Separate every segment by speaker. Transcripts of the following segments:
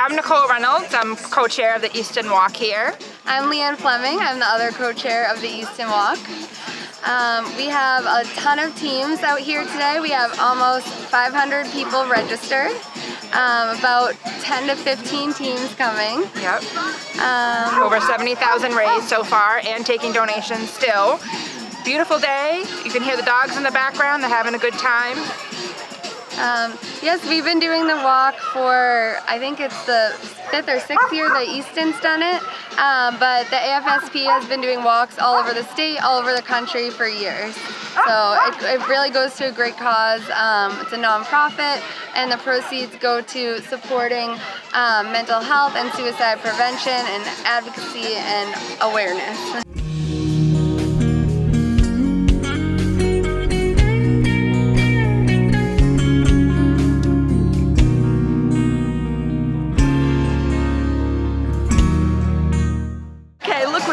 Speaker 1: I'm Nicole Reynolds. I'm co-chair of the Easton Walk here.
Speaker 2: I'm Leanne Fleming. I'm the other co-chair of the Easton Walk. We have a ton of teams out here today. We have almost 500 people registered. About 10 to 15 teams coming.
Speaker 1: Yep. Over 70,000 raised so far and taking donations still. Beautiful day. You can hear the dogs in the background. They're having a good time.
Speaker 2: Yes, we've been doing the walk for, I think it's the 5th or 6th year that Easton's done it, but the AFSP has been doing walks all over the state, all over the country for years. So it really goes to a great cause. It's a nonprofit, and the proceeds go to supporting mental health and suicide prevention and advocacy and awareness.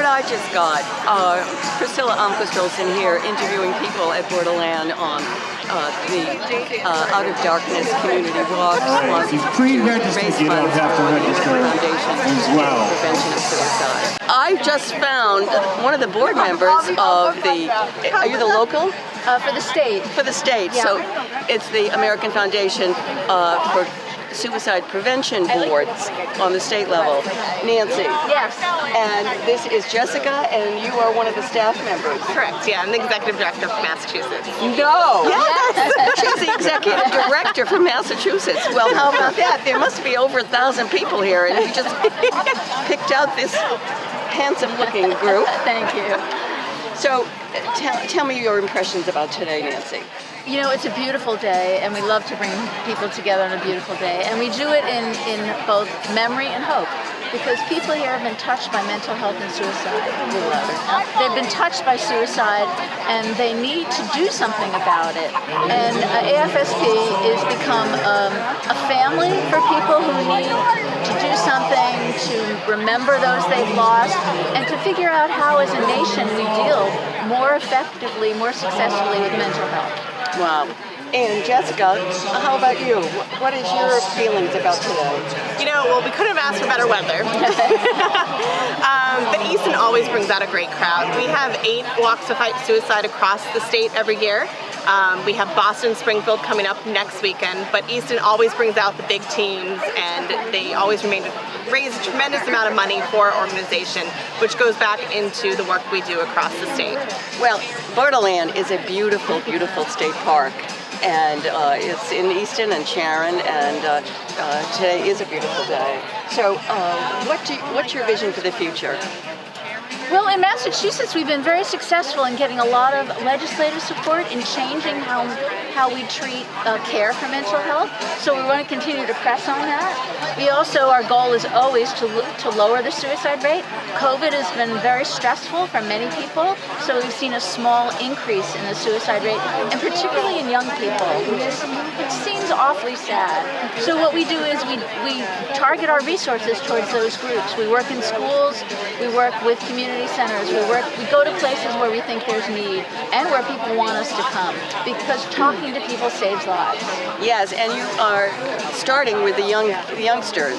Speaker 3: I just got Priscilla Amquist-Olsen here interviewing people at Borderland on the Out of Darkness community walks to raise funds for the Foundation
Speaker 4: as well.
Speaker 3: Prevention of Suicide. I just found one of the board members of the, are you the local?
Speaker 2: For the state.
Speaker 3: For the state, yeah. So it's the American Foundation for Suicide Prevention Boards on the state level. Nancy.
Speaker 5: Yes.
Speaker 3: And this is Jessica, and you are one of the staff members.
Speaker 5: Correct, yeah, I'm the executive director of Massachusetts.
Speaker 3: No! Yeah, she's the executive director from Massachusetts. Well, how about that? There must be over 1,000 people here, and you just picked out this handsome-looking group.
Speaker 5: Thank you.
Speaker 3: So, tell me your impressions about today, Nancy.
Speaker 5: You know, it's a beautiful day, and we love to bring people together on a beautiful day. And we do it in both memory and hope, because people here have been touched by mental health and suicide. They've been touched by suicide, and they need to do something about it. And AFSP has become a family for people who need to do something to remember those they've lost, and to figure out how, as a nation, we deal more effectively, more successfully with mental health.
Speaker 3: Wow. And Jessica, how about you? What is your feelings about today?
Speaker 6: You know, well, we couldn't have asked for better weather. But Easton always brings out a great crowd. We have 8 walks to fight suicide across the state every year. We have Boston, Springfield coming up next weekend, but Easton always brings out the big teams, and they always raise a tremendous amount of money for our organization, which goes back into the work we do across the state.
Speaker 3: Well, Borderland is a beautiful, beautiful state park. And it's in Easton and Sharon, and today is a beautiful day. So what's your vision for the future?
Speaker 5: Well, in Massachusetts, we've been very successful in getting a lot of legislative support in changing how we treat care for mental health. So we want to continue to press on that. We also, our goal is always to lower the suicide rate. COVID has been very stressful for many people, so we've seen a small increase in the suicide rate, and particularly in young people. It seems awfully sad. So what we do is we target our resources towards those groups. We work in schools, we work with community centers, we go to places where we think there's need and where people want us to come, because talking to people saves lives.
Speaker 3: Yes, and you are starting with the youngsters,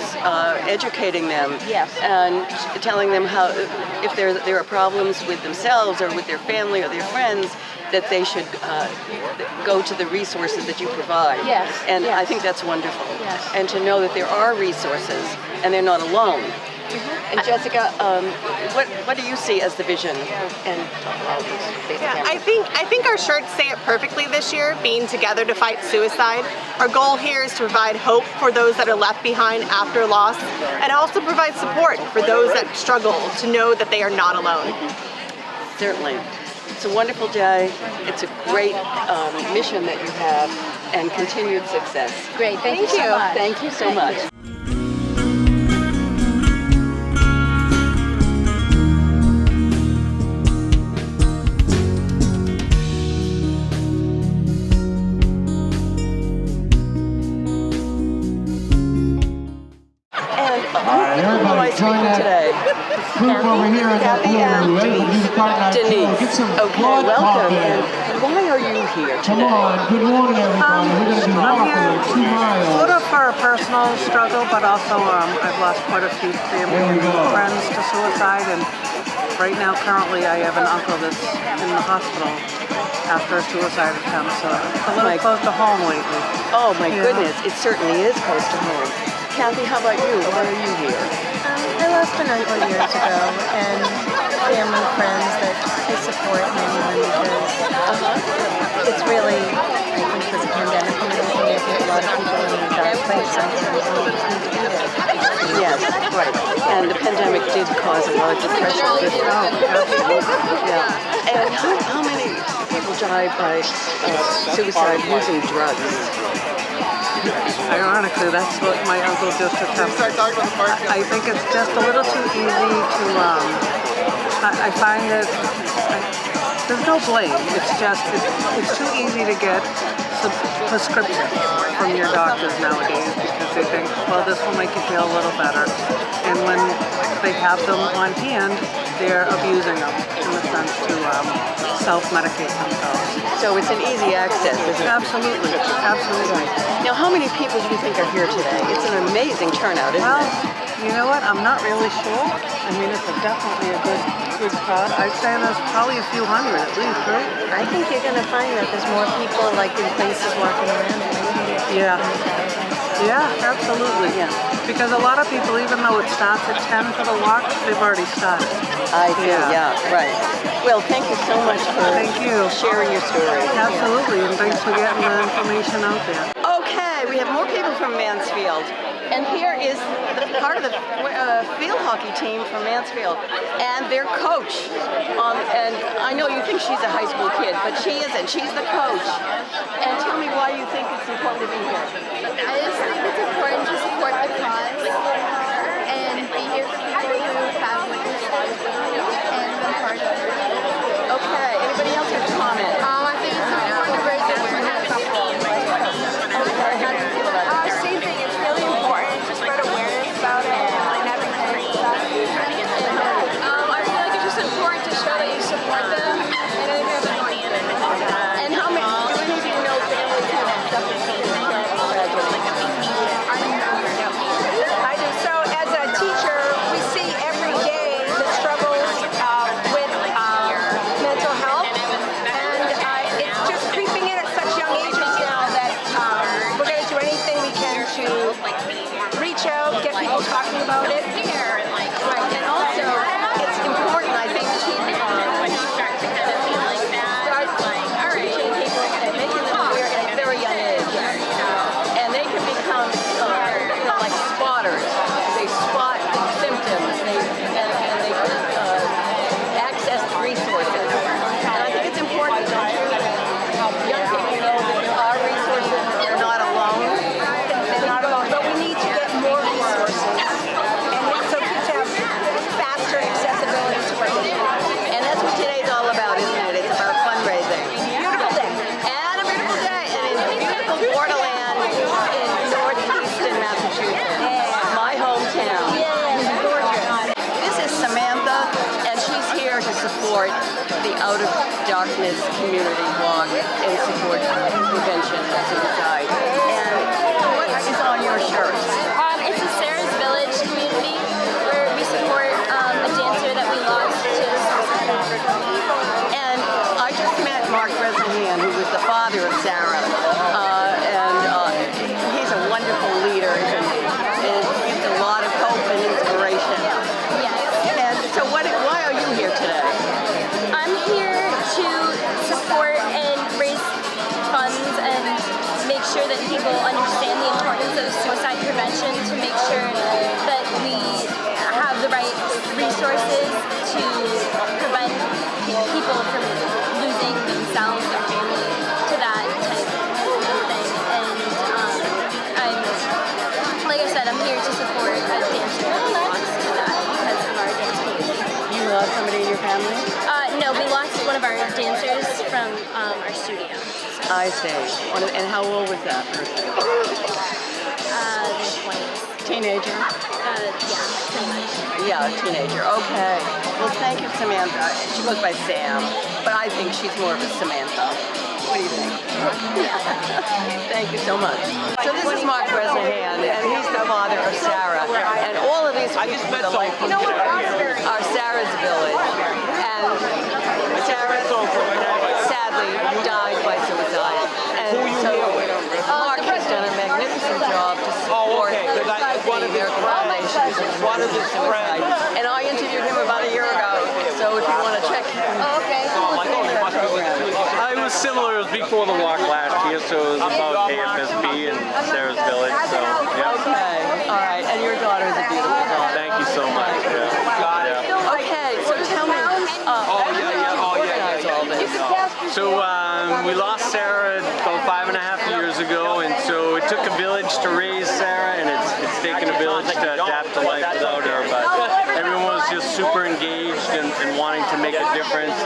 Speaker 3: educating them,
Speaker 5: yes,
Speaker 3: and telling them how, if there are problems with themselves or with their family or their friends, that they should go to the resources that you provide.
Speaker 5: Yes.
Speaker 3: And
Speaker 5: yes.
Speaker 3: I think that's wonderful.
Speaker 5: Yes.
Speaker 3: And to know that there are resources and they're not alone. And Jessica, what do you see as the vision? And
Speaker 6: I think our shirts say it perfectly this year, being together to fight suicide. Our goal here is to provide hope for those that are left behind after loss, and also provide support for those that struggle, to know that they are not alone.
Speaker 3: Certainly. It's a wonderful day. It's a great mission that you have, and continued success.
Speaker 5: Great. Thank you so much.
Speaker 3: Thank you so much. Who am I speaking today? Kathy and Denise. Okay, welcome. And why are you here today?
Speaker 4: Good morning, everybody. We're going to be walking 2 miles.
Speaker 7: Sort of for a personal struggle, but also I've lost quite a few family and friends to suicide, and right now, currently, I have an uncle that's in the hospital after a suicide attempt, so it's a little close to home lately.
Speaker 3: Oh my goodness, it certainly is close to home. Kathy, how about you? Why are you here?
Speaker 8: I lost an uncle years ago, and family, friends that I support and anyone because it's really, I think with the pandemic and everything, I think a lot of people are in a dark place sometimes, and you just need to be there.
Speaker 3: Yes, right. And the pandemic did cause a lot of depression, didn't it? Yeah. And how many people died by suicide using drugs?
Speaker 7: Ironically, that's what my uncle just attempted. I think it's just a little too easy to, I find that there's no blame. It's just, it's too easy to get some prescriptions from your doctors nowadays because they think, well, this will make you feel a little better. And when they have them on hand, they're abusing them in the sense to self-medicate themselves.
Speaker 3: So it's an easy access, isn't it?
Speaker 7: Absolutely, absolutely.
Speaker 3: Now, how many people do you think are here today? It's an amazing turnout, isn't
Speaker 7: Well,
Speaker 3: it?
Speaker 7: you know what? I'm not really sure. I mean, it's definitely a good crowd. I'd say there's probably a few hundred at least, right?
Speaker 8: I think you're going to find that there's more people like in places walking around.
Speaker 7: Yeah. Yeah, absolutely.
Speaker 3: Yeah.
Speaker 7: Because a lot of people, even though it starts at 10 for the walk, they've already started.
Speaker 3: I see, yeah, right. Well, thank you so much for sharing your story.
Speaker 7: Absolutely, and thanks for getting the information out there.
Speaker 3: Okay, we have more people from Mansfield. And here is part of the field hockey team from Mansfield and their coach. And I know you think she's a high school kid, but she isn't. She's the coach. And tell me why you think it's important to be here.
Speaker 2: I just think it's important to support the cause and be here for people who have witnessed it and been part of it.
Speaker 3: Okay, anybody else have a comment?
Speaker 2: I think it's important to raise awareness.
Speaker 1: Same thing. It's really important to spread awareness about it and everything.
Speaker 2: I feel like it's just important to show that you support them and I think that's important.
Speaker 3: And how many, do any of you know families who have suffered from this terrible tragedy?
Speaker 1: I do. So as a teacher, we see every day the struggles with mental health, and it's just creeping in at such young ages now that we're going to do anything we can to reach out, get people talking about it.
Speaker 3: Right, and also it's important, I think, to start teaching people and making them aware at a very young age. And they can become like spotters. They spot symptoms and they access the resources. And I think it's important, don't you, that young people know that there are resources, they're not alone.
Speaker 1: They're not alone, but we need to get more resources, and so kids have faster accessibility to everything.
Speaker 3: And that's what today's all about, isn't it? It's about fundraising.
Speaker 1: Beautiful day.
Speaker 3: And a beautiful day. And in beautiful Borderland in northeastern Massachusetts. My hometown. This is Samantha, and she's here to support the Out of Darkness community walk and support prevention of suicide. And what is on your shirt?
Speaker 2: It's a Sarah's Village community where we support a dancer that we lost to suicide.
Speaker 3: And I just met Mark Bresnahan, who was the father of Sarah. He's a wonderful leader and gives a lot of hope and inspiration.
Speaker 2: Yes.
Speaker 3: And so why are you here today?
Speaker 2: I'm here to support and raise funds and make sure that people understand the importance of suicide prevention, to make sure that we have the right resources to prevent people from losing themselves or family to that type of thing. And like I said, I'm here to support a dancer that belongs to that because of our dance community.
Speaker 3: You lost somebody in your family?
Speaker 2: No, we lost one of our dancers from our studio.
Speaker 3: I see. And how old was that person?
Speaker 2: The 20s.
Speaker 3: Teenager? Yeah, a teenager. Okay. Well, thank you, Samantha. She goes by Sam, but I think she's more of a Samantha. What do you think? Thank you so much. So this is Mark Bresnahan, and he's the father of Sarah. And all of these people with the life are Sarah's village. And Sarah sadly died by suicide. And so Mark has done a magnificent job to support the American Foundation for Suicide. And I interviewed him about a year ago, so if you want to check him.
Speaker 9: It was similar. It was before the walk last year, so it was about AFSP and Sarah's Village. So, yeah.
Speaker 3: Okay. All right. And your daughter is a beautiful daughter.
Speaker 9: Thank you so much. Yeah.
Speaker 3: Okay. So tell me. Organize all this.
Speaker 9: So we lost Sarah about 5.5 years ago, and so it took a village to raise Sarah, and it's taken a village to adapt to life without her. But everyone was just super engaged and wanting to make a difference.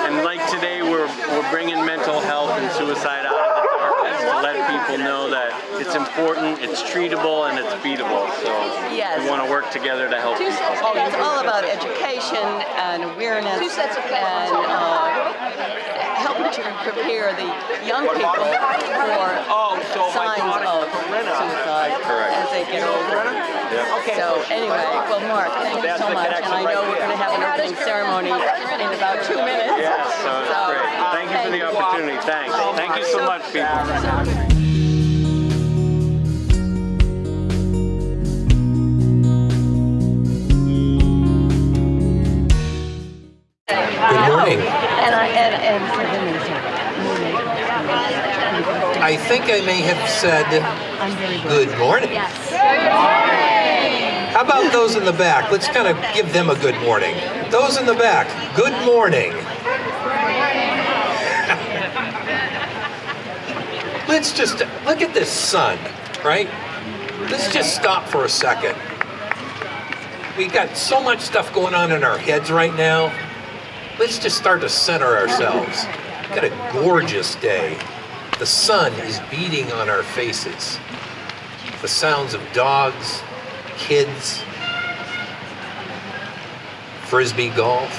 Speaker 9: And like today, we're bringing mental health and suicide out of the darkness to let people know that it's important, it's treatable, and it's beatable. So
Speaker 3: yes,
Speaker 9: we want to work together to help people.
Speaker 3: It's all about education and awareness and helping to prepare the young people for signs of suicide as they get older. So anyway, well, Mark, thank you so much. And I know we're going to have an opening ceremony in about 2 minutes.
Speaker 9: Yes, so it's great. Thank you for the opportunity. Thanks. Thank you so much, people.
Speaker 10: Good morning. I think I may have said good morning. How about those in the back? Let's kind of give them a good morning. Those in the back, good morning. Let's just look at this sun, right? Let's just stop for a second. We got so much stuff going on in our heads right now. Let's just start to center ourselves. Got a gorgeous day. The sun is beating on our faces. The sounds of dogs, kids, frisbee golf.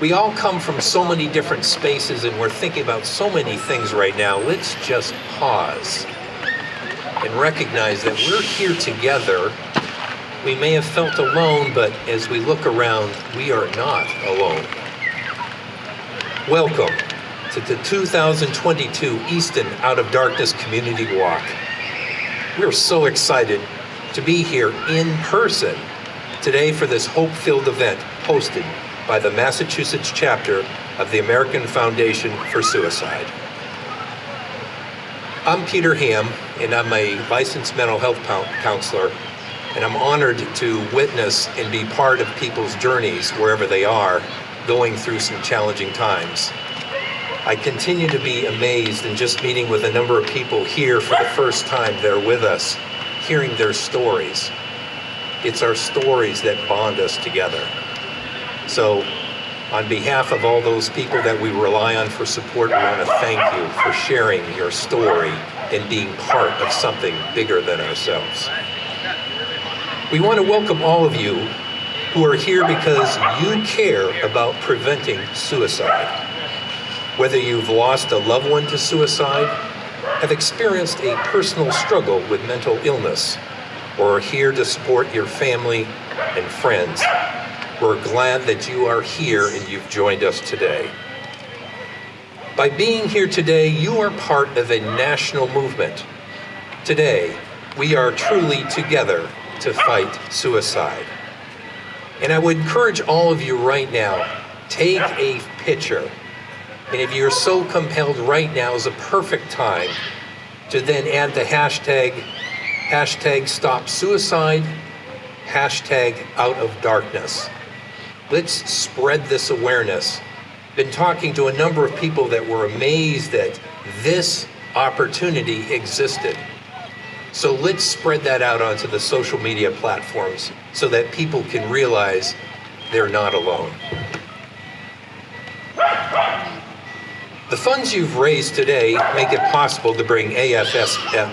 Speaker 10: We all come from so many different spaces and we're thinking about so many things right now. Let's just pause and recognize that we're here together. We may have felt alone, but as we look around, we are not alone. Welcome to the 2022 Easton Out of Darkness Community Walk. We're so excited to be here in person today for this hope-filled event hosted by the Massachusetts chapter of the American Foundation for Suicide. I'm Peter Ham, and I'm a licensed mental health counselor, and I'm honored to witness and be part of people's journeys wherever they are, going through some challenging times. I continue to be amazed in just meeting with a number of people here for the first time. They're with us, hearing their stories. It's our stories that bond us together. So, on behalf of all those people that we rely on for support, we want to thank you for sharing your story and being part of something bigger than ourselves. We want to welcome all of you who are here because you care about preventing suicide. Whether you've lost a loved one to suicide, have experienced a personal struggle with mental illness, or are here to support your family and friends, we're glad that you are here and you've joined us today. By being here today, you are part of a national movement. Today, we are truly together to fight suicide. And I would encourage all of you right now, take a picture. And if you're so compelled, right now is a perfect time to then add the hashtag stop suicide, hashtag out of darkness. Let's spread this awareness. Been talking to a number of people that were amazed that this opportunity existed. So let's spread that out onto the social media platforms so that people can realize they're not alone. The funds you've raised today make it possible to bring AFSP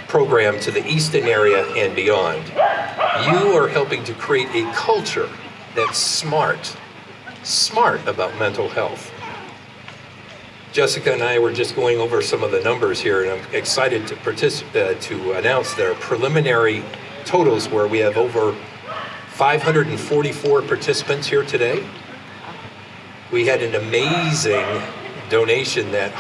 Speaker 10: program to the Easton area and beyond. You are helping to create a culture that's smart about mental health. Jessica and I were just going over some of the numbers here, and I'm excited to announce their preliminary totals, where we have over 544 participants here today. We had an amazing donation that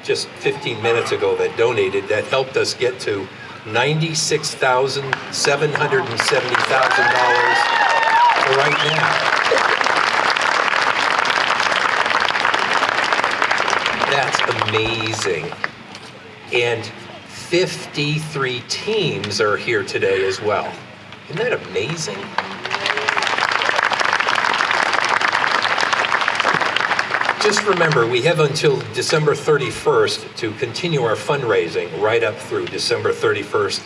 Speaker 10: just 15 minutes ago that donated, that helped us get to $96,770,000 right now. That's amazing. And 53 teams are here today as well. Isn't that amazing? Just remember, we have until December 31st to continue our fundraising right up through December 31st.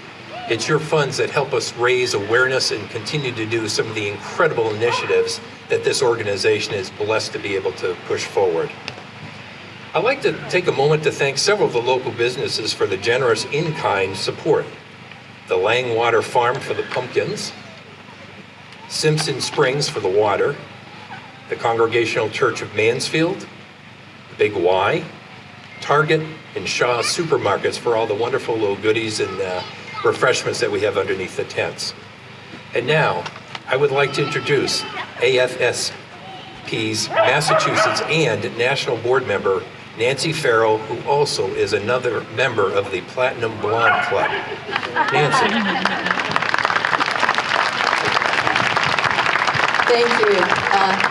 Speaker 10: It's your funds that help us raise awareness and continue to do some of the incredible initiatives that this organization is blessed to be able to push forward. I'd like to take a moment to thank several of the local businesses for the generous in-kind support. The Langwater Farm for the pumpkins, Simpson Springs for the water, the Congregational Church of Mansfield, the Big Y, Target, and Shaw Supermarkets for all the wonderful little goodies and refreshments that we have underneath the tents. And now, I would like to introduce AFSP's Massachusetts and National Board Member, Nancy Farrell, who also is another member of the Platinum Blonde Club. Nancy.
Speaker 5: Thank you.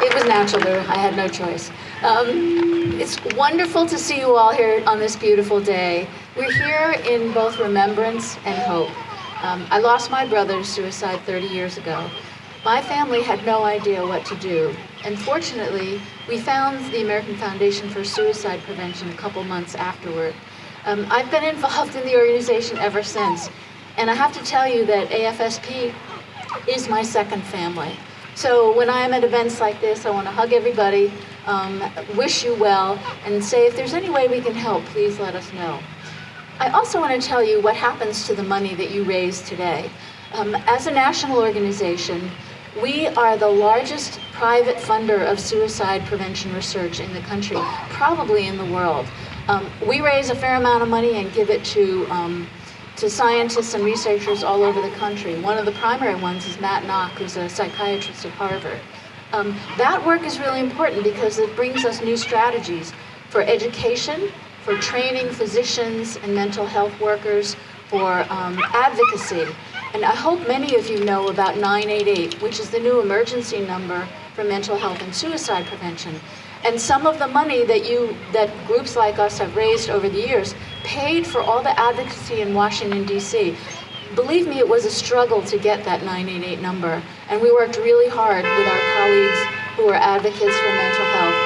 Speaker 5: It was natural, Lou. I had no choice. It's wonderful to see you all here on this beautiful day. We're here in both remembrance and hope. I lost my brother to suicide 30 years ago. My family had no idea what to do. And fortunately, we found the American Foundation for Suicide Prevention a couple months afterward. I've been involved in the organization ever since. And I have to tell you that AFSP is my second family. So when I'm at events like this, I want to hug everybody, wish you well, and say if there's any way we can help, please let us know. I also want to tell you what happens to the money that you raise today. As a national organization, we are the largest private funder of suicide prevention research in the country, probably in the world. We raise a fair amount of money and give it to scientists and researchers all over the country. One of the primary ones is Matt Nock, who's a psychiatrist at Harvard. That work is really important because it brings us new strategies for education, for training physicians and mental health workers, for advocacy. And I hope many of you know about 988, which is the new emergency number for mental health and suicide prevention. And some of the money that groups like us have raised over the years paid for all the advocacy in Washington, D.C. Believe me, it was a struggle to get that 988 number. And we worked really hard with our colleagues who are advocates for mental health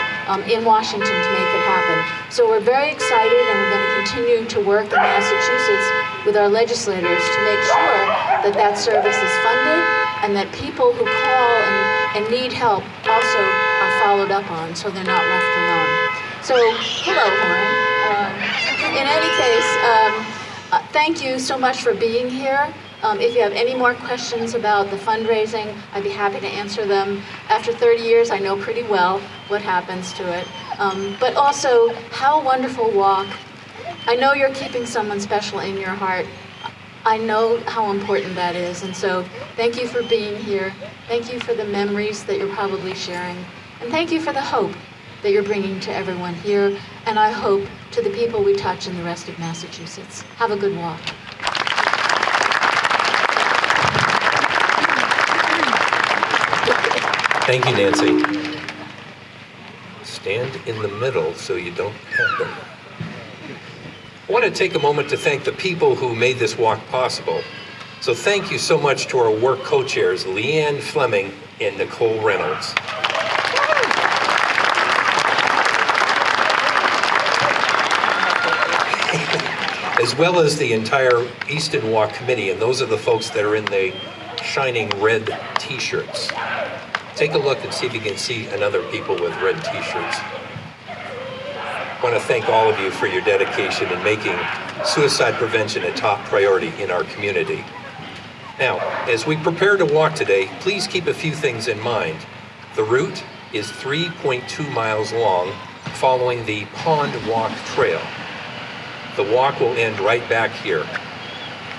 Speaker 5: in Washington to make it happen. So we're very excited, and we're going to continue to work in Massachusetts with our legislators to make sure that that service is funded and that people who call and need help also are followed up on, so they're not left alone. So, hello, Lauren. In any case, thank you so much for being here. If you have any more questions about the fundraising, I'd be happy to answer them. After 30 years, I know pretty well what happens to it. But also, how a wonderful walk. I know you're keeping someone special in your heart. I know how important that is. And so, thank you for being here. Thank you for the memories that you're probably sharing. And thank you for the hope that you're bringing to everyone here. And I hope to the people we touch in the rest of Massachusetts. Have a good walk.
Speaker 10: Thank you, Nancy. Stand in the middle so you don't happen. I want to take a moment to thank the people who made this walk possible. So thank you so much to our work co-chairs, Leanne Fleming and Nicole Reynolds. As well as the entire Easton Walk Committee, and those are the folks that are in the shining red t-shirts. Take a look and see if you can see another people with red t-shirts. want to thank all of you for your dedication in making suicide prevention a top priority in our community. Now, as we prepare to walk today, please keep a few things in mind. The route is 3.2 miles long, following the Pond Walk Trail. The walk will end right back here.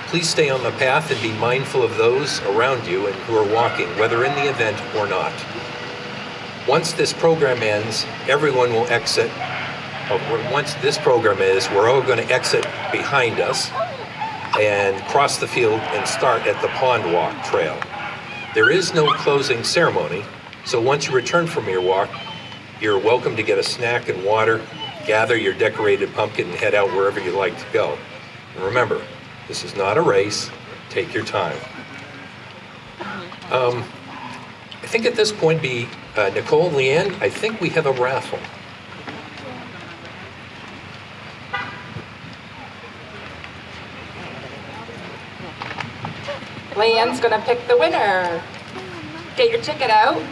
Speaker 10: Please stay on the path and be mindful of those around you and who are walking, whether in the event or not. Once this program ends, everyone will exit. Once this program is, we're all going to exit behind us and cross the field and start at the Pond Walk Trail. There is no closing ceremony, so once you return from your walk, you're welcome to get a snack and water, gather your decorated pumpkin, and head out wherever you'd like to go. And remember, this is not a race. Take your time. I think at this point, Nicole and Leanne, I think we have a raffle.
Speaker 11: Leanne's gonna pick the winner. Get your ticket out.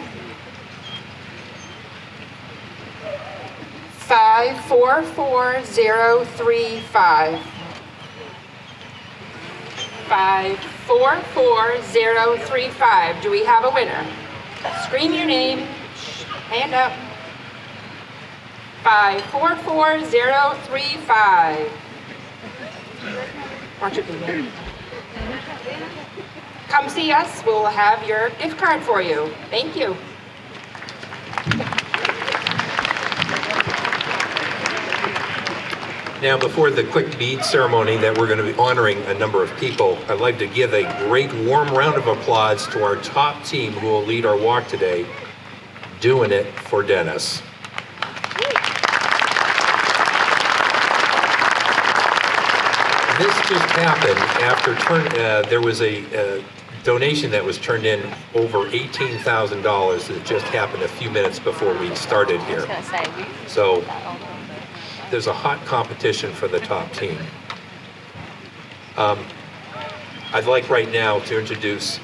Speaker 11: 544035. 544035. Do we have a winner? Scream your name. Hand up. 544035. Watch it be there. Come see us. We'll have your gift card for you. Thank you.
Speaker 10: Now, before the quick bead ceremony that we're going to be honoring a number of people, I'd like to give a great warm round of applause to our top team who will lead our walk today, Doing It for Dennis. This just happened after there was a donation that was turned in over $18,000 that just happened a few minutes before we started here. So there's a hot competition for the top team. I'd like right now to introduce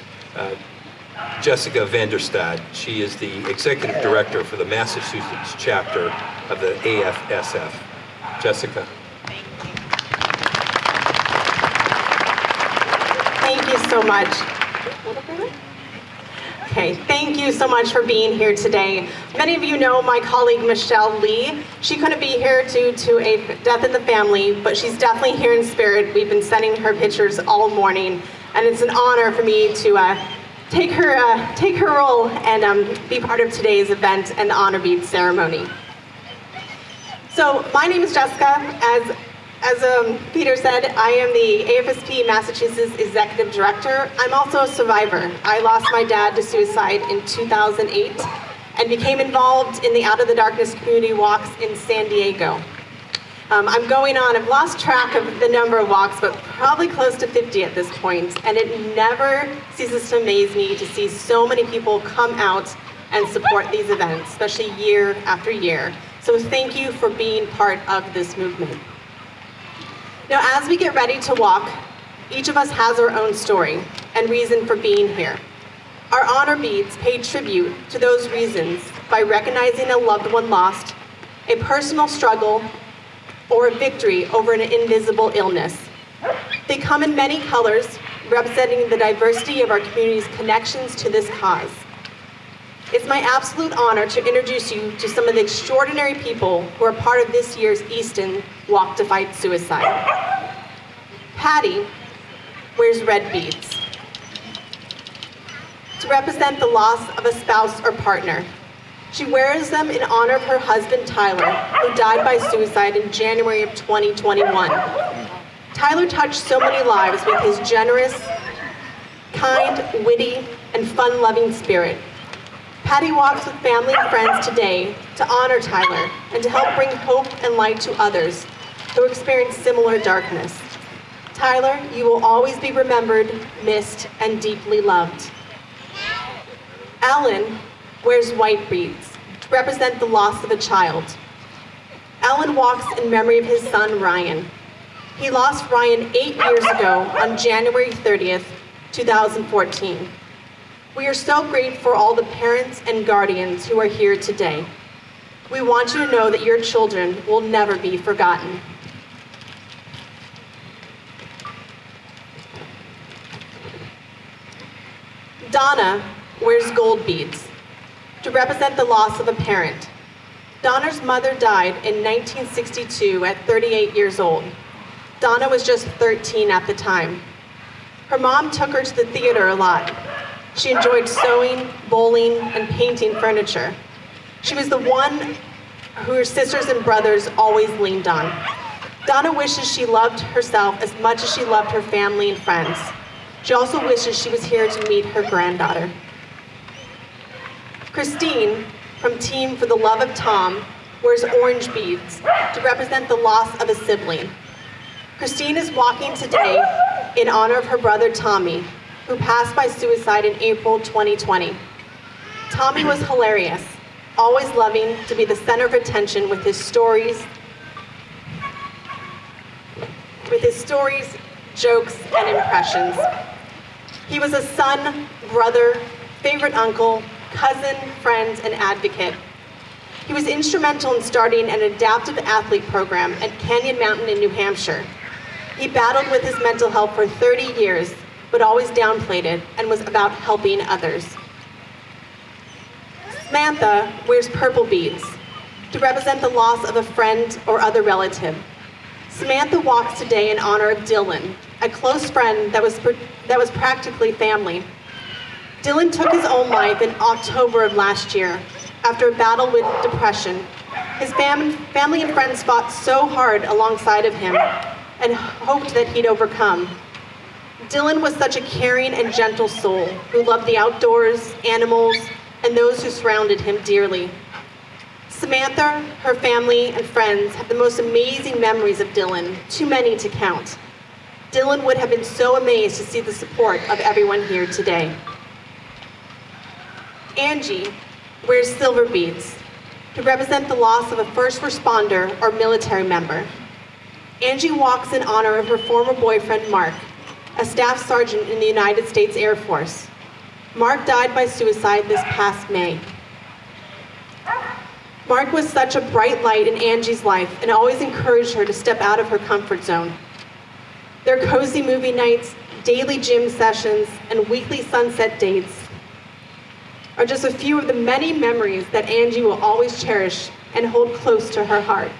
Speaker 10: Jessica Vanderstad. She is the Executive Director for the Massachusetts chapter of the AFSF. Jessica.
Speaker 6: Thank you so much. Okay, thank you so much for being here today. Many of you know my colleague Michelle Lee. She couldn't be here due to a death in the family, but she's definitely here in spirit. We've been sending her pictures all morning, and it's an honor for me to take her role and be part of today's event and honor bead ceremony. So my name is Jessica. As Peter said, I am the AFSP Massachusetts Executive Director. I'm also a survivor. I lost my dad to suicide in 2008 and became involved in the Out of the Darkness community walks in San Diego. I've lost track of the number of walks, but probably close to 50 at this point, and it never ceases to amaze me to see so many people come out and support these events, especially year after year. So thank you for being part of this movement. Now, as we get ready to walk, each of us has our own story and reason for being here. Our honor beads pay tribute to those reasons by recognizing a loved one lost, a personal struggle, or a victory over an invisible illness. They come in many colors, representing the diversity of our community's connections to this cause. It's my absolute honor to introduce you to some of the extraordinary people who are part of this year's Easton Walk to Fight Suicide. Patty wears red beads to represent the loss of a spouse or partner. She wears them in honor of her husband, Tyler, who died by suicide in January of 2021. Tyler touched so many lives with his generous, kind, witty, and fun-loving spirit. Patty walks with family and friends today to honor Tyler and to help bring hope and light to others who experience similar darkness. Tyler, you will always be remembered, missed, and deeply loved. Alan wears white beads to represent the loss of a child. Alan walks in memory of his son, Ryan. He lost Ryan 8 years ago on January 30th, 2014. We are so grateful for all the parents and guardians who are here today. We want you to know that your children will never be forgotten. Donna wears gold beads to represent the loss of a parent. Donna's mother died in 1962 at 38 years old. Donna was just 13 at the time. Her mom took her to the theater a lot. She enjoyed sewing, bowling, and painting furniture. She was the one who her sisters and brothers always leaned on. Donna wishes she loved herself as much as she loved her family and friends. She also wishes she was here to meet her granddaughter. Christine, from Team for the Love of Tom, wears orange beads to represent the loss of a sibling. Christine is walking today in honor of her brother Tommy, who passed by suicide in April 2020. Tommy was hilarious, always loving to be the center of attention with his stories, jokes, and impressions. He was a son, brother, favorite uncle, cousin, friend, and advocate. He was instrumental in starting an adaptive athlete program at Canyon Mountain in New Hampshire. He battled with his mental health for 30 years, but always downplayed it and was about helping others. Samantha wears purple beads to represent the loss of a friend or other relative. Samantha walks today in honor of Dylan, a close friend that was practically family. Dylan took his own life in October of last year after a battle with depression. His family and friends fought so hard alongside of him and hoped that he'd overcome. Dylan was such a caring and gentle soul who loved the outdoors, animals, and those who surrounded him dearly. Samantha, her family, and friends have the most amazing memories of Dylan, too many to count. Dylan would have been so amazed to see the support of everyone here today. Angie wears silver beads to represent the loss of a first responder or military member. Angie walks in honor of her former boyfriend, Mark, a staff sergeant in the United States Air Force. Mark died by suicide this past May. Mark was such a bright light in Angie's life and always encouraged her to step out of her comfort zone. Their cozy movie nights, daily gym sessions, and weekly sunset dates are just a few of the many memories that Angie will always cherish and hold close to her heart.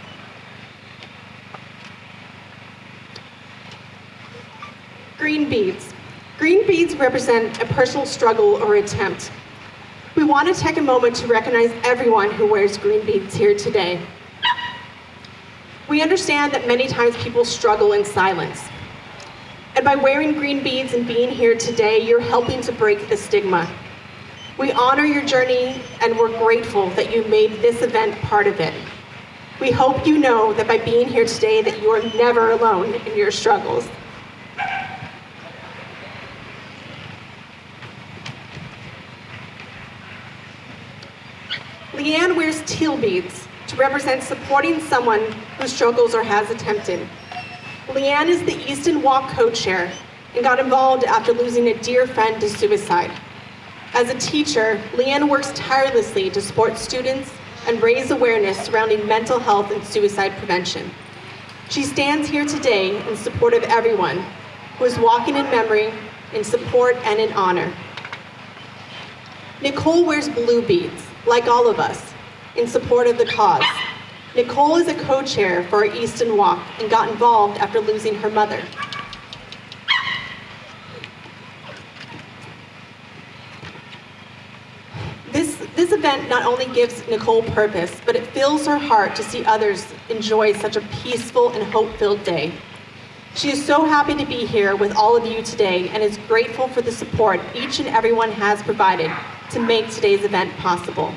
Speaker 6: Green beads. Green beads represent a personal struggle or attempt. We want to take a moment to recognize everyone who wears green beads here today. We understand that many times people struggle in silence. And by wearing green beads and being here today, you're helping to break the stigma. We honor your journey and we're grateful that you made this event part of it. We hope you know that by being here today that you are never alone in your struggles. Leanne wears teal beads to represent supporting someone who struggles or has attempted. Leanne is the Easton Walk co-chair and got involved after losing a dear friend to suicide. As a teacher, Leanne works tirelessly to support students and raise awareness surrounding mental health and suicide prevention. She stands here today in support of everyone who is walking in memory, in support, and in honor. Nicole wears blue beads, like all of us, in support of the cause. Nicole is a co-chair for our Easton Walk and got involved after losing her mother. This event not only gives Nicole purpose, but it fills her heart to see others enjoy such a peaceful and hope-filled day. She is so happy to be here with all of you today and is grateful for the support each and everyone has provided to make today's event possible.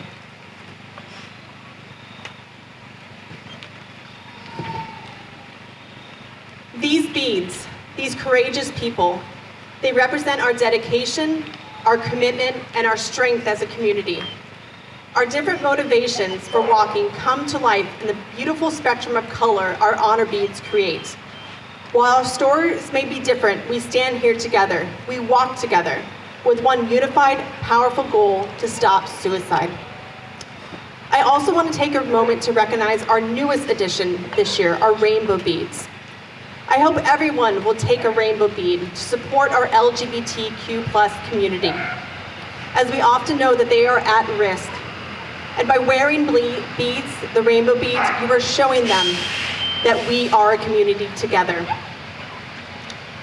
Speaker 6: These beads, these courageous people, they represent our dedication, our commitment, and our strength as a community. Our different motivations for walking come to life in the beautiful spectrum of color our honor beads create. While our stories may be different, we stand here together, we walk together, with one unified, powerful goal to stop suicide. I
Speaker 12: I also want to take a moment to recognize our newest addition this year, our rainbow beads. I hope everyone will take a rainbow bead to support our LGBTQ+ community, as we often know that they are at risk. And by wearing beads, the rainbow beads, you are showing them that we are a community together.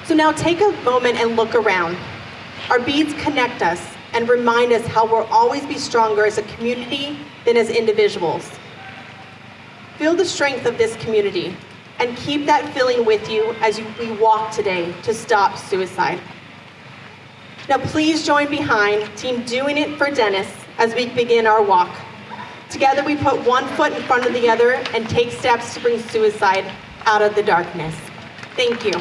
Speaker 12: So now take a moment and look around. Our beads connect us and remind us how we'll always be stronger as a community than as individuals. Feel the strength of this community and keep that feeling with you as we walk today to stop suicide. Now please join behind Team Doing It for Dennis as we begin our walk. Together we put one foot in front of the other and take steps to bring suicide out of the darkness. Thank you.